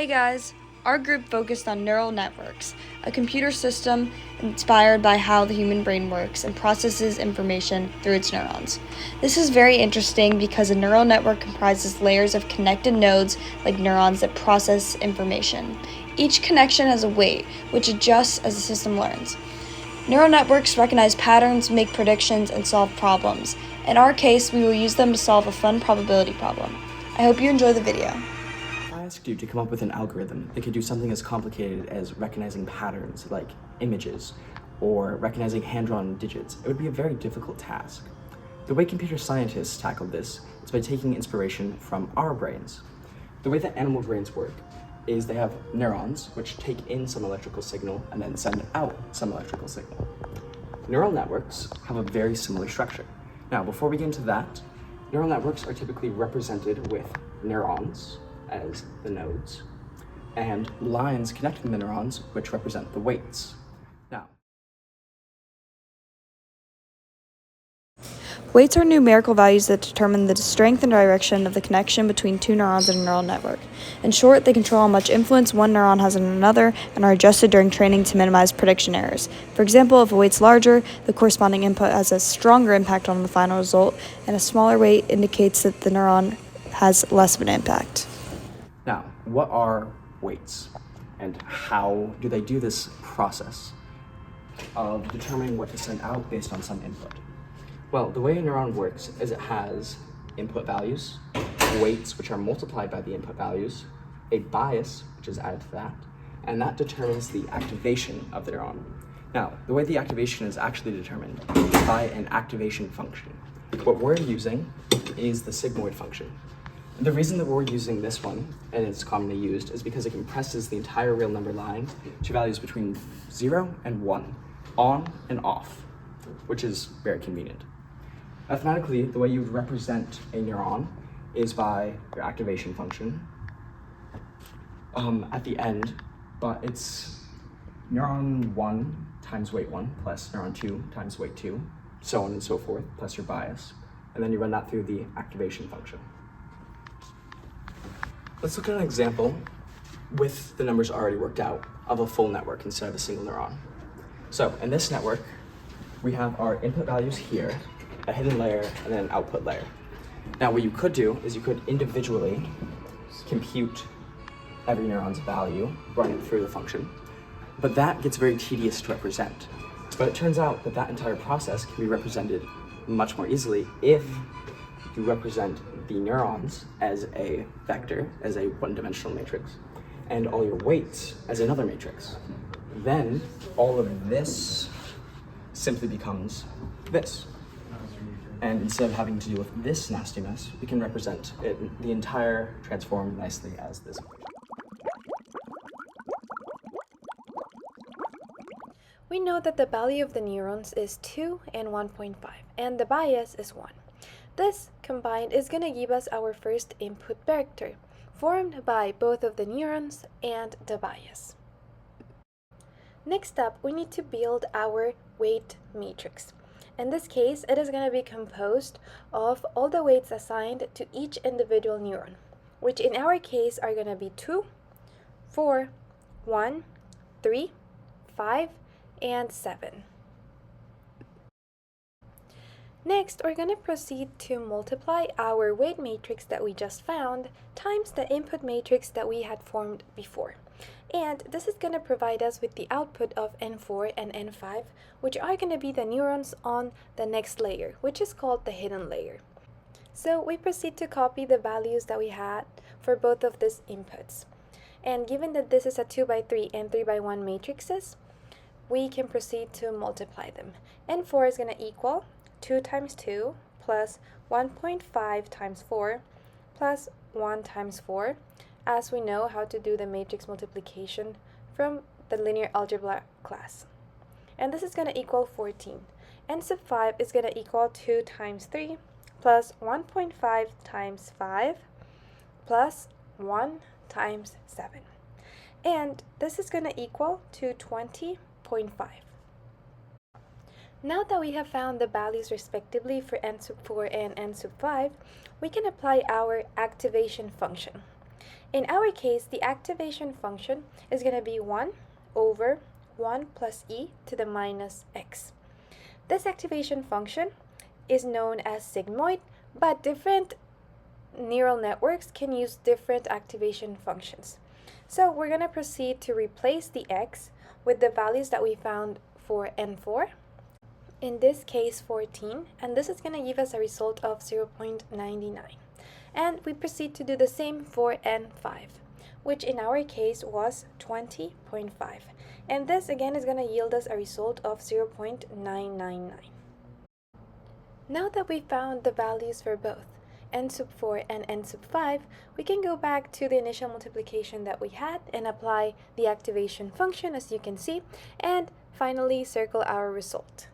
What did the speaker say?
Hey guys, our group focused on neural networks, a computer system inspired by how the human brain works and processes information through its neurons. This is very interesting because a neural network comprises layers of connected nodes like neurons that process information. Each connection has a weight, which adjusts as the system learns. Neural networks recognize patterns, make predictions, and solve problems. In our case, we will use them to solve a fun probability problem. I hope you enjoy the video. If I asked you to come up with an algorithm that could do something as complicated as recognizing patterns like images or recognizing hand-drawn digits, it would be a very difficult task. The way computer scientists tackled this is by taking inspiration from our brains. The way that animal brains work is they have neurons which take in some electrical signal and then send out some electrical signal. Neural networks have a very similar structure. Now, before we get into that, neural networks are typically represented with neurons as the nodes, and lines connecting the neurons, which represent the weights. Now, Weights are numerical values that determine the strength and direction of the connection between two neurons in a neural network. In short, they control how much influence one neuron has on another and are adjusted during training to minimize prediction errors. For example, if a weight's larger, the corresponding input has a stronger impact on the final result, and a smaller weight indicates that the neuron has less of an impact. Now, what are weights, and how do they do this process of determining what to send out based on some input? Well, the way a neuron works is it has input values, weights which are multiplied by the input values, a bias which is added to that, and that determines the activation of the neuron. Now, the way the activation is actually determined is by an activation function. What we're using is the sigmoid function. The reason that we're using this one, and it's commonly used, is because it compresses the entire real number line to values between 0 and 1, on and off, which is very convenient. Mathematically, the way you would represent a neuron is by your activation function at the end, but it's neuron 1 times weight 1 plus neuron 2 times weight 2, so on and so forth, plus your bias, and then you run that through the activation function. Let's look at an example with the numbers already worked out of a full network instead of a single neuron. So in this network, we have our input values here, a hidden layer, and then an output layer. Now what you could do is you could individually compute every neuron's value, run it through the function, but that gets very tedious to represent. But it turns out that that entire process can be represented much more easily if you represent the neurons as a vector, as a one-dimensional matrix, and all your weights as another matrix. Then all of this simply becomes this. And instead of having to deal with this nasty mess, we can represent it, the entire transform nicely as this. We know that the value of the neurons is 2 and 1.5, and the bias is 1. This combined is going to give us our first input vector, formed by both of the neurons and the bias. Next up, we need to build our weight matrix. In this case, it is going to be composed of all the weights assigned to each individual neuron, which in our case are going to be 2, 4, 1, 3, 5, and 7. Next, we're going to proceed to multiply our weight matrix that we just found times the input matrix that we had formed before. And this is going to provide us with the output of N4 and N5, which are going to be the neurons on the next layer, which is called the hidden layer. So we proceed to copy the values that we had for both of these inputs. And given that this is a 2x3 and 3x1 matrices, we can proceed to multiply them. N4 is going to equal 2 times 2 plus 1.5 times 4 plus 1 times 4, as we know how to do the matrix multiplication from the linear algebra class. And this is going to equal 14. N sub 5 is going to equal 2 times 3 plus 1.5 times 5 plus 1 times 7. And this is going to equal to 20.5. Now that we have found the values respectively for n sub 4 and n sub 5, we can apply our activation function. In our case, the activation function is going to be 1 over 1 plus e to the minus x. This activation function is known as sigmoid, but different neural networks can use different activation functions. So we're going to proceed to replace the x with the values that we found for N4, in this case 14, and this is going to give us a result of 0.99. And we proceed to do the same for N5, which in our case was 20.5. And this again is going to yield us a result of 0.999. Now that we found the values for both n sub 4 and n sub 5, we can go back to the initial multiplication that we had and apply the activation function, as you can see, and finally circle our result.